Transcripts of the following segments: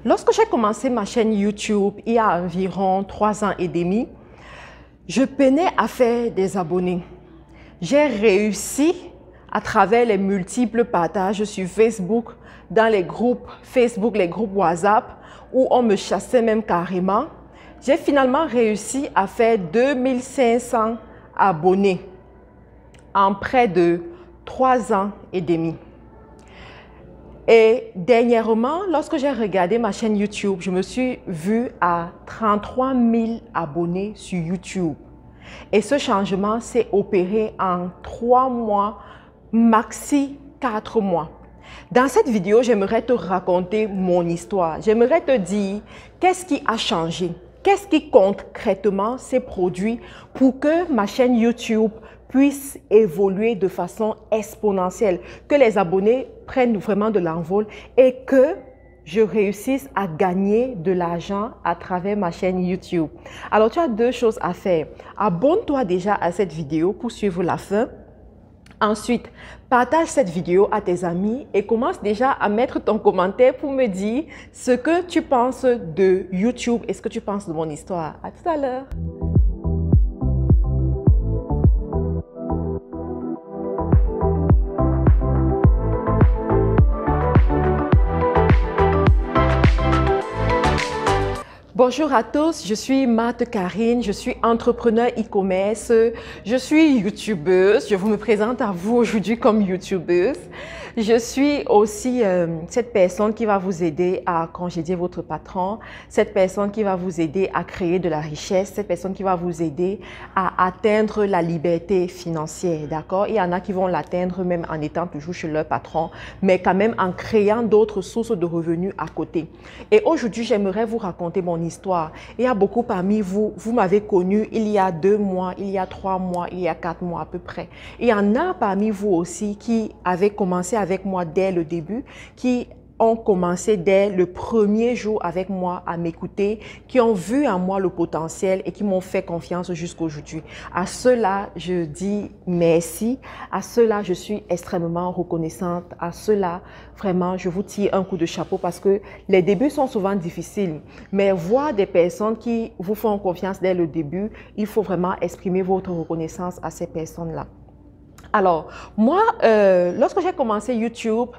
Lorsque j'ai commencé ma chaîne YouTube il y a environ 3 ans et demi, je peinais à faire des abonnés. J'ai réussi à travers les multiples partages sur Facebook, dans les groupes Facebook, les groupes WhatsApp, où on me chassait même carrément. J'ai finalement réussi à faire 2500 abonnés en près de 3 ans et demi. Et dernièrement, lorsque j'ai regardé ma chaîne YouTube, je me suis vue à 33 000 abonnés sur YouTube. Et ce changement s'est opéré en 3 mois, maxi 4 mois. Dans cette vidéo, j'aimerais te raconter mon histoire. J'aimerais te dire qu'est-ce qui a changé, qu'est-ce qui concrètement s'est produit pour que ma chaîne YouTube puisse évoluer de façon exponentielle, que les abonnés prennent vraiment de l'envol et que je réussisse à gagner de l'argent à travers ma chaîne YouTube. Alors, tu as 2 choses à faire. Abonne-toi déjà à cette vidéo pour suivre la fin. Ensuite, partage cette vidéo à tes amis et commence déjà à mettre ton commentaire pour me dire ce que tu penses de YouTube et ce que tu penses de mon histoire. À tout à l'heure. Bonjour à tous, je suis Marthe Karine, je suis entrepreneur e-commerce, je suis youtubeuse, je vous me présente à vous aujourd'hui comme youtubeuse. Je suis aussi cette personne qui va vous aider à congédier votre patron, cette personne qui va vous aider à créer de la richesse, cette personne qui va vous aider à atteindre la liberté financière, d'accord? Il y en a qui vont l'atteindre même en étant toujours chez leur patron, mais quand même en créant d'autres sources de revenus à côté. Et aujourd'hui, j'aimerais vous raconter mon histoire. Il y a beaucoup parmi vous, vous m'avez connu il y a 2 mois, il y a 3 mois, il y a 4 mois à peu près. Il y en a parmi vous aussi qui avaient commencé avec moi dès le début, qui ont commencé dès le premier jour avec moi à m'écouter, qui ont vu en moi le potentiel et qui m'ont fait confiance jusqu'aujourd'hui. À ceux-là, je dis merci. À ceux-là, je suis extrêmement reconnaissante. À ceux-là, vraiment, je vous tire un coup de chapeau parce que les débuts sont souvent difficiles. Mais voir des personnes qui vous font confiance dès le début, il faut vraiment exprimer votre reconnaissance à ces personnes-là. Alors, moi, lorsque j'ai commencé YouTube,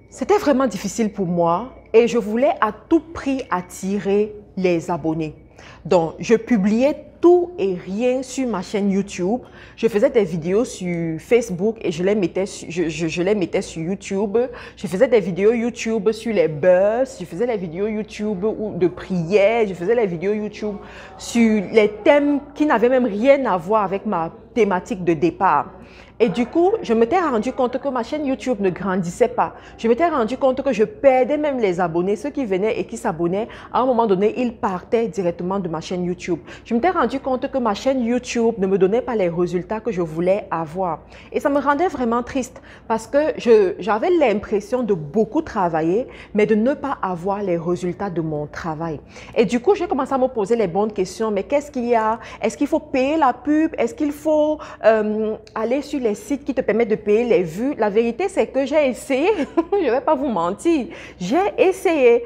c'était vraiment difficile pour moi et je voulais à tout prix attirer les abonnés. Donc, je publiais tout et rien sur ma chaîne YouTube. Je faisais des vidéos sur Facebook et je les mettais sur YouTube. Je faisais des vidéos YouTube sur les buzz. Je faisais des vidéos YouTube de prière. Je faisais des vidéos YouTube sur les thèmes qui n'avaient même rien à voir avec ma thématique de départ. Et du coup, je m'étais rendu compte que ma chaîne YouTube ne grandissait pas. Je m'étais rendu compte que je perdais même les abonnés. Ceux qui venaient et qui s'abonnaient, à un moment donné, ils partaient directement de ma chaîne YouTube. Je m'étais rendu compte que ma chaîne YouTube ne me donnait pas les résultats que je voulais avoir. Et ça me rendait vraiment triste parce que j'avais l'impression de beaucoup travailler, mais de ne pas avoir les résultats de mon travail. Et du coup, j'ai commencé à me poser les bonnes questions. Mais qu'est-ce qu'il y a? Est-ce qu'il faut payer la pub? Est-ce qu'il faut aller sur les sites qui te permettent de payer les vues? La vérité, c'est que j'ai essayé. Je ne vais pas vous mentir. J'ai essayé.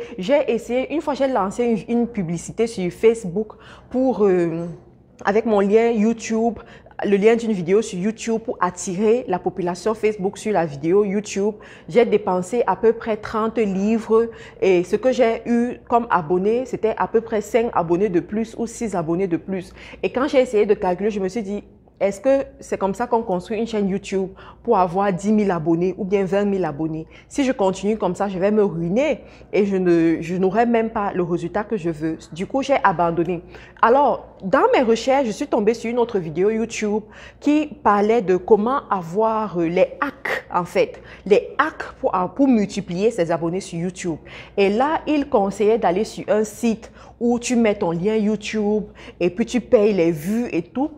Une fois, j'ai lancé une publicité sur Facebook pour, avec mon lien YouTube, le lien d'une vidéo sur YouTube pour attirer la population Facebook sur la vidéo YouTube. J'ai dépensé à peu près 30 livres et ce que j'ai eu comme abonné, c'était à peu près 5 abonnés de plus ou 6 abonnés de plus. Et quand j'ai essayé de calculer, je me suis dit, est-ce que c'est comme ça qu'on construit une chaîne YouTube pour avoir 10 000 abonnés ou bien 20 000 abonnés? Si je continue comme ça, je vais me ruiner et je n'aurai même pas le résultat que je veux. Du coup, j'ai abandonné. Alors, dans mes recherches, je suis tombée sur une autre vidéo YouTube qui parlait de comment avoir les hacks, en fait. Les hacks pour multiplier ses abonnés sur YouTube. Et là, il conseillait d'aller sur un site où tu mets ton lien YouTube et puis tu payes les vues et tout.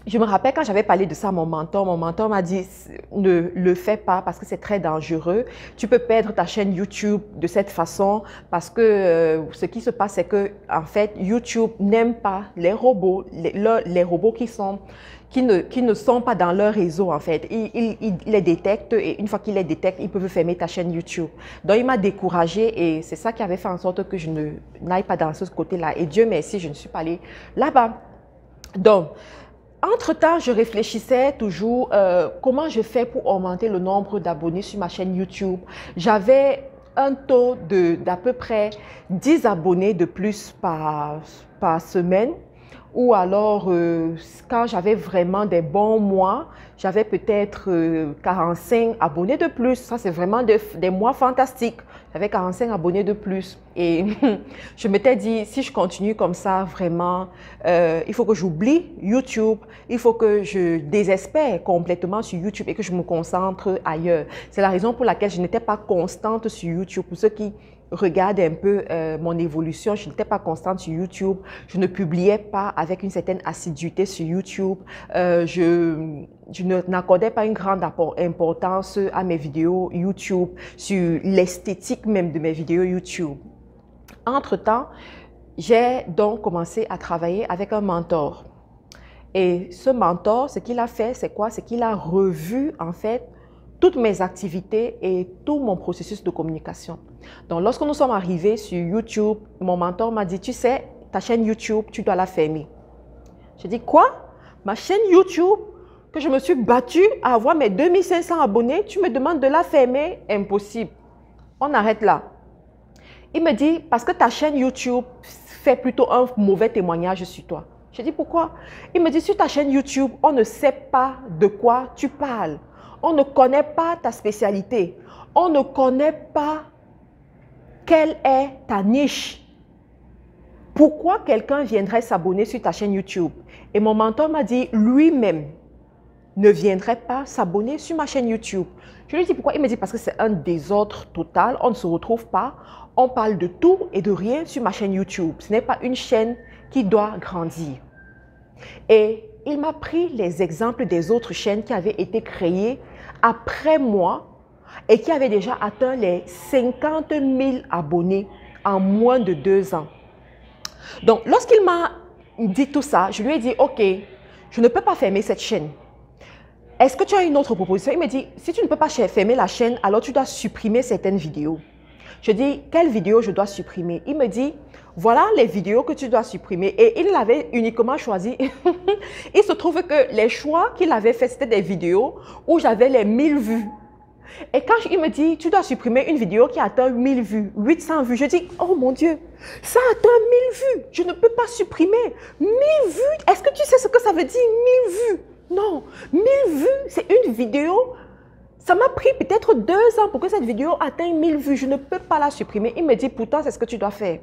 Je me rappelle quand j'avais parlé de ça à mon mentor m'a dit ne le fais pas parce que c'est très dangereux. Tu peux perdre ta chaîne YouTube de cette façon parce que ce qui se passe, c'est que en fait, YouTube n'aime pas les robots, les robots qui ne sont pas dans leur réseau en fait. Il les détecte et une fois qu'il les détecte, ils peuvent fermer ta chaîne YouTube. Donc, il m'a découragée et c'est ça qui avait fait en sorte que je n'aille pas dans ce côté-là. Et Dieu merci, je ne suis pas allée là-bas. Donc, entre-temps, je réfléchissais toujours comment je fais pour augmenter le nombre d'abonnés sur ma chaîne YouTube. J'avais un taux d'à peu près 10 abonnés de plus par semaine. Ou alors, quand j'avais vraiment des bons mois, j'avais peut-être 45 abonnés de plus. Ça, c'est vraiment des mois fantastiques. J'avais 45 abonnés de plus. Et je m'étais dit, si je continue comme ça, vraiment, il faut que j'oublie YouTube. Il faut que je désespère complètement sur YouTube et que je me concentre ailleurs. C'est la raison pour laquelle je n'étais pas constante sur YouTube. Pour ceux qui regardent un peu mon évolution, je n'étais pas constante sur YouTube. Je ne publiais pas avec une certaine assiduité sur YouTube. Je n'accordais pas une grande importance à mes vidéos YouTube, sur l'esthétique même de mes vidéos YouTube. Entre-temps, j'ai donc commencé à travailler avec un mentor. Et ce mentor, ce qu'il a fait, c'est quoi? C'est qu'il a revu en fait toutes mes activités et tout mon processus de communication. Donc, lorsque nous sommes arrivés sur YouTube, mon mentor m'a dit, tu sais, ta chaîne YouTube, tu dois la fermer. J'ai dit, quoi? Ma chaîne YouTube, que je me suis battue à avoir mes 2500 abonnés, tu me demandes de la fermer? Impossible. On arrête là. Il me dit, parce que ta chaîne YouTube fait plutôt un mauvais témoignage sur toi. J'ai dit, pourquoi? Il me dit, sur ta chaîne YouTube, on ne sait pas de quoi tu parles. On ne connaît pas ta spécialité. On ne connaît pas quelle est ta niche. Pourquoi quelqu'un viendrait s'abonner sur ta chaîne YouTube? Et mon mentor m'a dit, lui-même ne viendrait pas s'abonner sur ma chaîne YouTube. Je lui ai dit pourquoi? Il me dit parce que c'est un désordre total. On ne se retrouve pas. On parle de tout et de rien sur ma chaîne YouTube. Ce n'est pas une chaîne qui doit grandir. Et il m'a pris les exemples des autres chaînes qui avaient été créées après moi et qui avaient déjà atteint les 50 000 abonnés en moins de 2 ans. Donc, lorsqu'il m'a dit tout ça, je lui ai dit, OK, je ne peux pas fermer cette chaîne. Est-ce que tu as une autre proposition? Il me dit, si tu ne peux pas fermer la chaîne, alors tu dois supprimer certaines vidéos. Je dis, quelles vidéos je dois supprimer? Il me dit, voilà les vidéos que tu dois supprimer. Et il l'avait uniquement choisi. Il se trouve que les choix qu'il avait fait, c'était des vidéos où j'avais les 1000 vues. Et quand il me dit, tu dois supprimer une vidéo qui atteint 1000 vues, 800 vues, je dis, oh mon Dieu, ça atteint 1000 vues. Je ne peux pas supprimer 1000 vues. Est-ce que tu sais ce que ça veut dire, 1000 vues? Non, 1000 vues, c'est une vidéo. Ça m'a pris peut-être 2 ans pour que cette vidéo atteigne 1000 vues. Je ne peux pas la supprimer. Il me dit, pourtant, c'est ce que tu dois faire.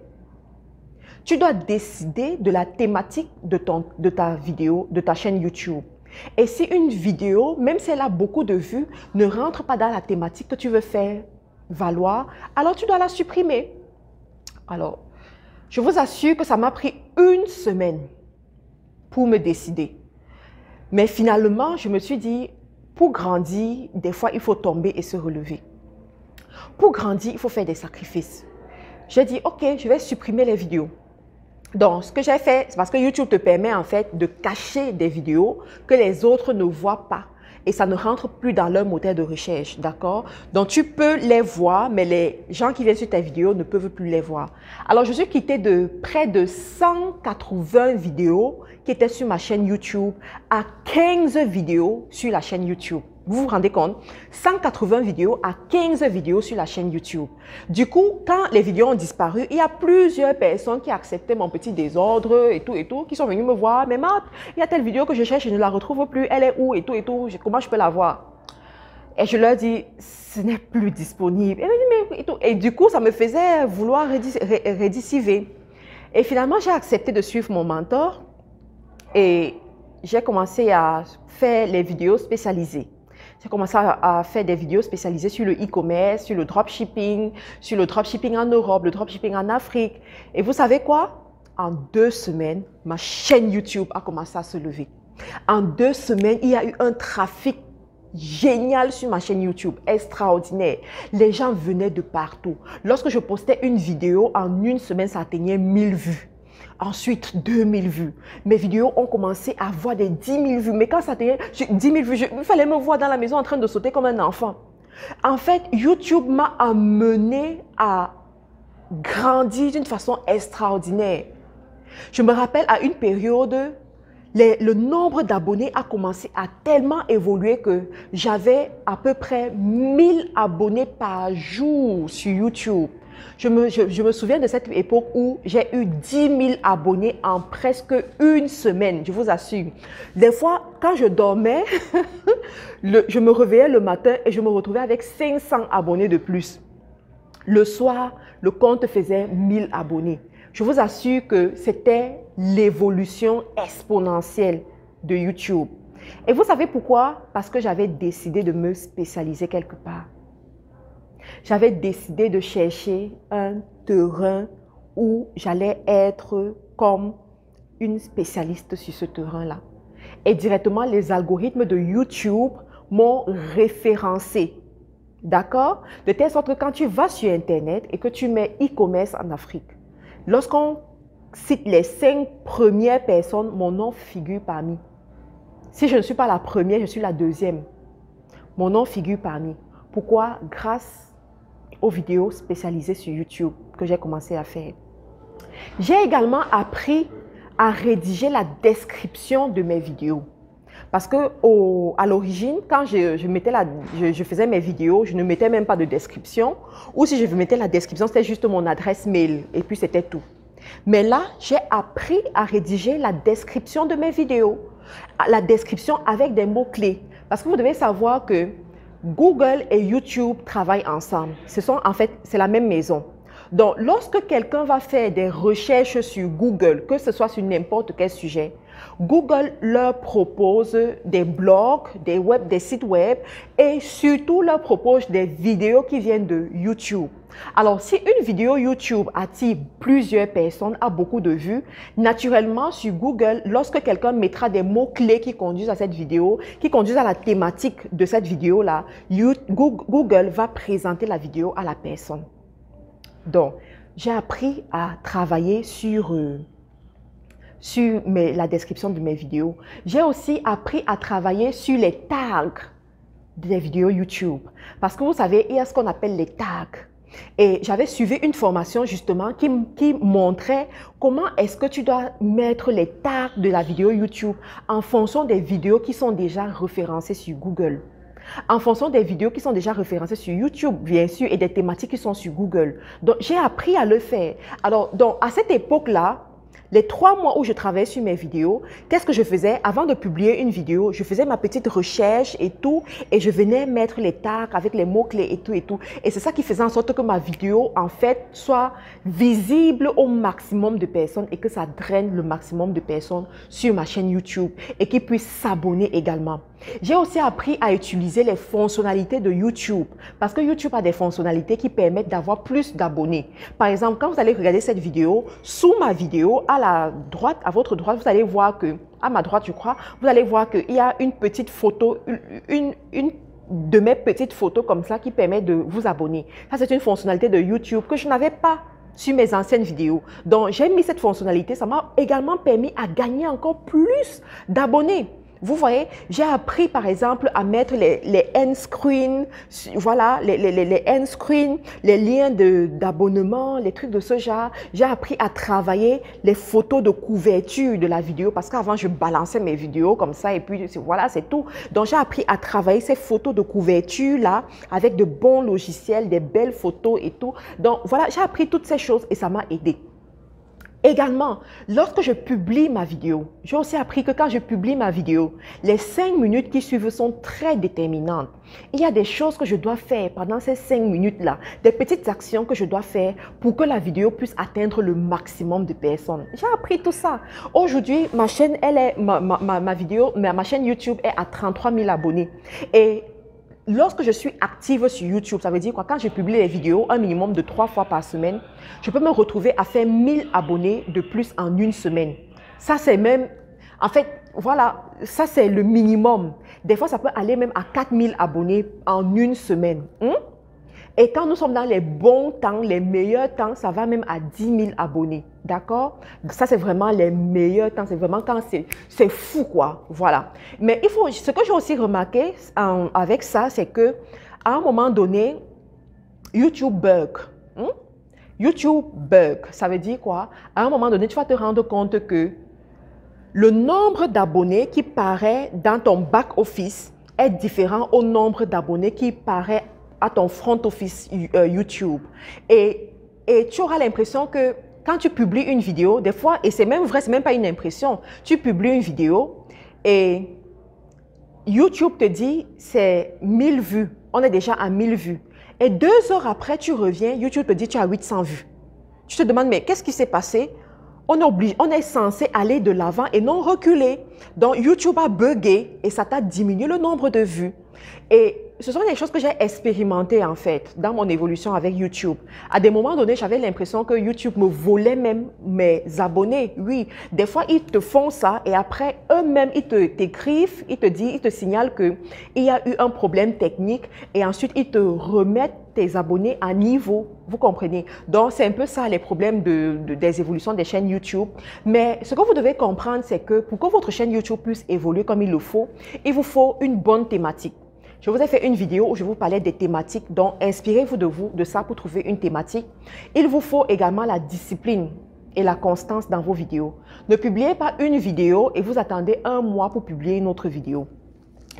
Tu dois décider de la thématique de ta vidéo, de ta chaîne YouTube. Et si une vidéo, même si elle a beaucoup de vues, ne rentre pas dans la thématique que tu veux faire valoir, alors tu dois la supprimer. Alors, je vous assure que ça m'a pris 1 semaine pour me décider. Mais finalement, je me suis dit, pour grandir, des fois, il faut tomber et se relever. Pour grandir, il faut faire des sacrifices. J'ai dit, OK, je vais supprimer les vidéos. Donc, ce que j'ai fait, c'est parce que YouTube te permet en fait de cacher des vidéos que les autres ne voient pas. Et ça ne rentre plus dans leur moteur de recherche, d'accord? Donc, tu peux les voir, mais les gens qui viennent sur ta vidéo ne peuvent plus les voir. Alors, je suis quittée de près de 180 vidéos qui étaient sur ma chaîne YouTube à 15 vidéos sur la chaîne YouTube. Vous vous rendez compte? 180 vidéos à 15 vidéos sur la chaîne YouTube. Du coup, quand les vidéos ont disparu, il y a plusieurs personnes qui acceptaient mon petit désordre et tout, qui sont venues me voir. Mais Marthe, il y a telle vidéo que je cherche, je ne la retrouve plus. Elle est où et tout, comment je peux la voir? Et je leur dis, ce n'est plus disponible. Et du coup, ça me faisait vouloir rédissiver. Et finalement, j'ai accepté de suivre mon mentor et j'ai commencé à faire les vidéos spécialisées. J'ai commencé à faire des vidéos spécialisées sur le e-commerce, sur le dropshipping en Europe, le dropshipping en Afrique. Et vous savez quoi? En 2 semaines, ma chaîne YouTube a commencé à se lever. En 2 semaines, il y a eu un trafic génial sur ma chaîne YouTube, extraordinaire. Les gens venaient de partout. Lorsque je postais une vidéo, en 1 semaine, ça atteignait 1000 vues. Ensuite, 2000 vues. Mes vidéos ont commencé à avoir des 10 000 vues. Mais quand ça atteignait 10 000 vues, il fallait me voir dans la maison en train de sauter comme un enfant. En fait, YouTube m'a amené à grandir d'une façon extraordinaire. Je me rappelle à une période, le nombre d'abonnés a commencé à tellement évoluer que j'avais à peu près 1000 abonnés par jour sur YouTube. Je me souviens de cette époque où j'ai eu 10 000 abonnés en presque 1 semaine, je vous assure. Des fois, quand je dormais, je me réveillais le matin et je me retrouvais avec 500 abonnés de plus. Le soir, le compte faisait 1000 abonnés. Je vous assure que c'était l'évolution exponentielle de YouTube. Et vous savez pourquoi? Parce que j'avais décidé de me spécialiser quelque part. J'avais décidé de chercher un terrain où j'allais être comme une spécialiste sur ce terrain-là. Et directement, les algorithmes de YouTube m'ont référencé. D'accord? De telle sorte que quand tu vas sur Internet et que tu mets e-commerce en Afrique, lorsqu'on cite les 5 premières personnes, mon nom figure parmi. Si je ne suis pas la première, je suis la deuxième. Mon nom figure parmi. Pourquoi? Grâce aux vidéos spécialisées sur YouTube que j'ai commencé à faire. J'ai également appris à rédiger la description de mes vidéos. Parce que à l'origine, quand je faisais mes vidéos, je ne mettais même pas de description. Ou si je mettais la description, c'était juste mon adresse mail et puis c'était tout. Mais là, j'ai appris à rédiger la description de mes vidéos. La description avec des mots-clés. Parce que vous devez savoir que Google et YouTube travaillent ensemble. En fait, c'est la même maison. Donc, lorsque quelqu'un va faire des recherches sur Google, que ce soit sur n'importe quel sujet, Google leur propose des blogs, des sites web et surtout leur propose des vidéos qui viennent de YouTube. Alors, si une vidéo YouTube attire plusieurs personnes, a beaucoup de vues, naturellement sur Google, lorsque quelqu'un mettra des mots-clés qui conduisent à cette vidéo, qui conduisent à la thématique de cette vidéo-là, Google va présenter la vidéo à la personne. Donc, j'ai appris à travailler sur la description de mes vidéos. J'ai aussi appris à travailler sur les tags des vidéos YouTube. Parce que vous savez, il y a ce qu'on appelle les tags. Et j'avais suivi une formation justement qui montrait comment est-ce que tu dois mettre les tags de la vidéo YouTube en fonction des vidéos qui sont déjà référencées sur Google. En fonction des vidéos qui sont déjà référencées sur YouTube, bien sûr, et des thématiques qui sont sur Google. Donc, j'ai appris à le faire. Alors, à cette époque-là, les 3 mois où je travaillais sur mes vidéos, qu'est-ce que je faisais? Avant de publier une vidéo, je faisais ma petite recherche et tout, et je venais mettre les tags avec les mots-clés et tout et tout. Et c'est ça qui faisait en sorte que ma vidéo, en fait, soit visible au maximum de personnes et que ça draine le maximum de personnes sur ma chaîne YouTube et qu'ils puissent s'abonner également. J'ai aussi appris à utiliser les fonctionnalités de YouTube parce que YouTube a des fonctionnalités qui permettent d'avoir plus d'abonnés. Par exemple, quand vous allez regarder cette vidéo, sous ma vidéo, à votre droite, vous allez voir que, à ma droite je crois, vous allez voir qu'il y a une petite photo, une de mes petites photos comme ça qui permet de vous abonner. Ça, c'est une fonctionnalité de YouTube que je n'avais pas sur mes anciennes vidéos. Donc, j'ai mis cette fonctionnalité, ça m'a également permis à gagner encore plus d'abonnés. Vous voyez, j'ai appris par exemple à mettre les end screens, voilà, les end screens, les liens d'abonnement, les trucs de ce genre. J'ai appris à travailler les photos de couverture de la vidéo parce qu'avant je balançais mes vidéos comme ça et puis voilà, c'est tout. Donc j'ai appris à travailler ces photos de couverture là avec de bons logiciels, des belles photos et tout. Donc voilà, j'ai appris toutes ces choses et ça m'a aidé. Également, lorsque je publie ma vidéo, j'ai aussi appris que quand je publie ma vidéo, les 5 minutes qui suivent sont très déterminantes. Il y a des choses que je dois faire pendant ces 5 minutes-là, des petites actions que je dois faire pour que la vidéo puisse atteindre le maximum de personnes. J'ai appris tout ça. Aujourd'hui, ma chaîne, ma chaîne YouTube est à 33 000 abonnés. Et lorsque je suis active sur YouTube, ça veut dire quoi? Quand je publie les vidéos, un minimum de 3 fois par semaine, je peux me retrouver à faire 1000 abonnés de plus en 1 semaine. Ça, c'est même... En fait, Voilà, ça c'est le minimum. Des fois, ça peut aller même à 4000 abonnés en une semaine. Et quand nous sommes dans les bons temps, les meilleurs temps, ça va même à 10 000 abonnés. D'accord? Ça, c'est vraiment les meilleurs temps. C'est vraiment quand c'est fou, quoi. Voilà. Mais il faut, ce que j'ai aussi remarqué avec ça, c'est que à un moment donné, YouTube bug. YouTube bug, ça veut dire quoi? À un moment donné, tu vas te rendre compte que le nombre d'abonnés qui paraît dans ton back-office est différent au nombre d'abonnés qui paraît à ton front office YouTube. Et tu auras l'impression que quand tu publies une vidéo, des fois, et c'est même vrai, c'est même pas une impression, tu publies une vidéo et YouTube te dit c'est 1000 vues, on est déjà à 1000 vues. Et 2 heures après, tu reviens, YouTube te dit tu as 800 vues. Tu te demandes, mais qu'est-ce qui s'est passé? On est censé aller de l'avant et non reculer. Donc, YouTube a bugué et ça t'a diminué le nombre de vues. Et ce sont des choses que j'ai expérimentées en fait dans mon évolution avec YouTube. À des moments donnés, j'avais l'impression que YouTube me volait même mes abonnés. Oui, des fois, ils te font ça et après, eux-mêmes, ils t'écrivent, ils te signalent qu'il y a eu un problème technique et ensuite, ils te remettent tes abonnés à niveau. Vous comprenez? Donc, c'est un peu ça les problèmes des évolutions des chaînes YouTube. Mais ce que vous devez comprendre, c'est que pour que votre chaîne YouTube puisse évoluer comme il le faut, il vous faut une bonne thématique. Je vous ai fait une vidéo où je vous parlais des thématiques, donc inspirez-vous de ça pour trouver une thématique. Il vous faut également la discipline et la constance dans vos vidéos. Ne publiez pas une vidéo et vous attendez un mois pour publier une autre vidéo.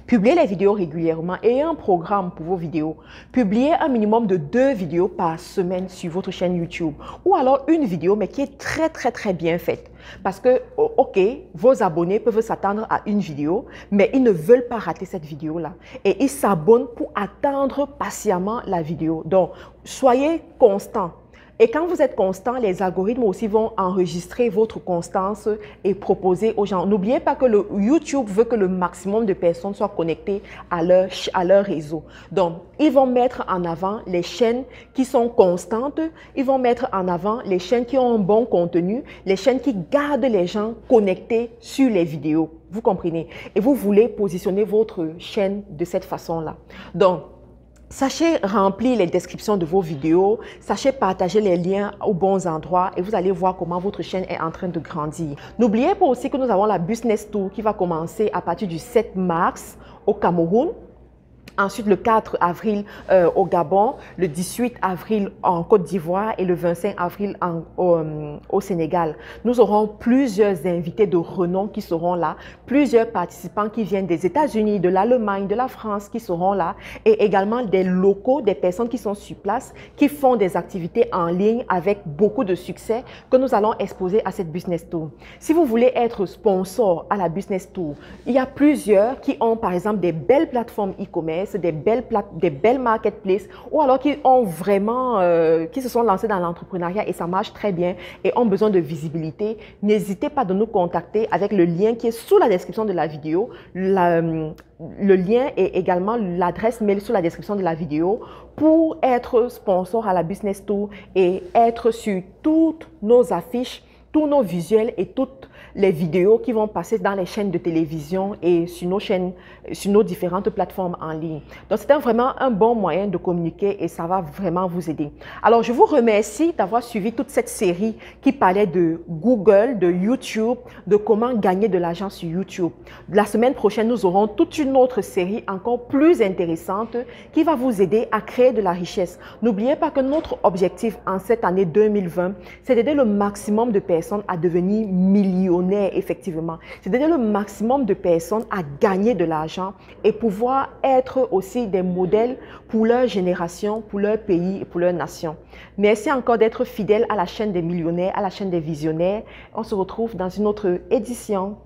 Publiez les vidéos régulièrement et un programme pour vos vidéos. Publiez un minimum de 2 vidéos par semaine sur votre chaîne YouTube. Ou alors une vidéo, mais qui est très bien faite. Parce que, ok, vos abonnés peuvent s'attendre à une vidéo, mais ils ne veulent pas rater cette vidéo-là. Et ils s'abonnent pour attendre patiemment la vidéo. Donc, soyez constant. Et quand vous êtes constant, les algorithmes aussi vont enregistrer votre constance et proposer aux gens. N'oubliez pas que le YouTube veut que le maximum de personnes soient connectées à leur réseau. Donc, ils vont mettre en avant les chaînes qui sont constantes. Ils vont mettre en avant les chaînes qui ont un bon contenu, les chaînes qui gardent les gens connectés sur les vidéos. Vous comprenez? Et vous voulez positionner votre chaîne de cette façon-là. Donc, sachez remplir les descriptions de vos vidéos, sachez partager les liens aux bons endroits et vous allez voir comment votre chaîne est en train de grandir. N'oubliez pas aussi que nous avons la Business Tour qui va commencer à partir du 7 mars au Cameroun. Ensuite, le 4 avril au Gabon, le 18 avril en Côte d'Ivoire et le 25 avril au Sénégal. Nous aurons plusieurs invités de renom qui seront là, plusieurs participants qui viennent des États-Unis, de l'Allemagne, de la France qui seront là et également des locaux, des personnes qui sont sur place, qui font des activités en ligne avec beaucoup de succès que nous allons exposer à cette Business Tour. Si vous voulez être sponsor à la Business Tour, il y a plusieurs qui ont par exemple des belles plateformes e-commerce, des belles marketplaces ou alors qui ont vraiment, qui se sont lancés dans l'entrepreneuriat et ça marche très bien et ont besoin de visibilité. N'hésitez pas de nous contacter avec le lien qui est sous la description de la vidéo. Le lien et également l'adresse mail sous la description de la vidéo pour être sponsor à la Business Tour et être sur toutes nos affiches, tous nos visuels et toutes les vidéos qui vont passer dans les chaînes de télévision et sur nos chaînes, sur nos différentes plateformes en ligne. Donc, c'est vraiment un bon moyen de communiquer et ça va vraiment vous aider. Alors, je vous remercie d'avoir suivi toute cette série qui parlait de Google, de YouTube, de comment gagner de l'argent sur YouTube. La semaine prochaine, nous aurons toute une autre série encore plus intéressante qui va vous aider à créer de la richesse. N'oubliez pas que notre objectif en cette année 2020, c'est d'aider le maximum de personnes à devenir millionnaires. Effectivement, c'est d'aider le maximum de personnes à gagner de l'argent et pouvoir être aussi des modèles pour leur génération, pour leur pays et pour leur nation. Merci encore d'être fidèle à la chaîne des millionnaires, à la chaîne des visionnaires. On se retrouve dans une autre édition.